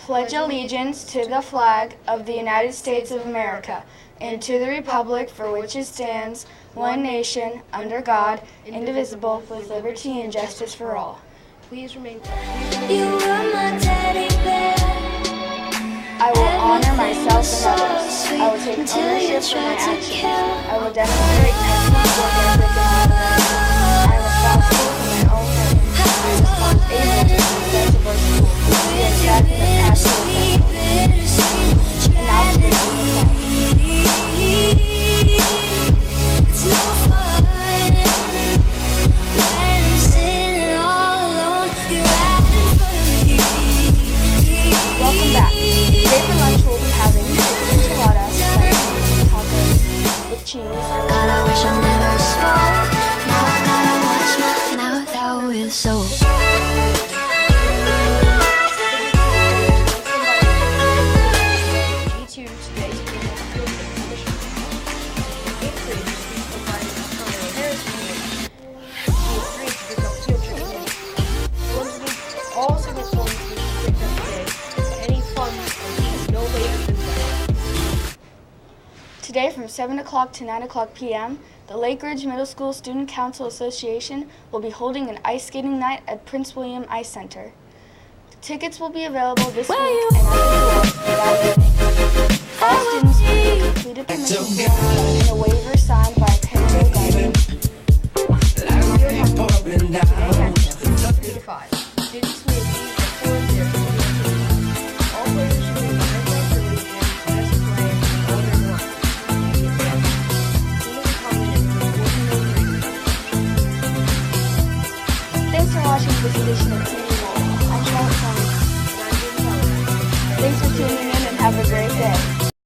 pledge allegiance to the flag of the United States of America and to the republic for which it stands, one nation, under God, indivisible, with liberty and justice for all. Please remain. You were my teddy bear. I will honor myself and others. I will take ownership for my actions. I will demonstrate excellent work ethic and I am responsible for my own learning. I am able to success of our school. We are set in the past to and now to the It's no fun when I'm sitting all alone. You're right in front of me. Welcome back. Today for lunch we'll be having chicken enchiladas, tacos with cheese. God, I wish I never spoke. Now I gotta watch my mouth out with soap. Today from 7 o'clock to 9 o'clock p.m., the Lake Ridge Middle School Student Council Association will be holding an ice skating night at Prince William Ice Center. Tickets will be available this week and at the door without evening. All students will need a completed permission form and a waiver signed by a parent or guardian. Thanks for watching this edition of TV World. I'm Charlotte Thomas. Thanks for tuning in and have a great day.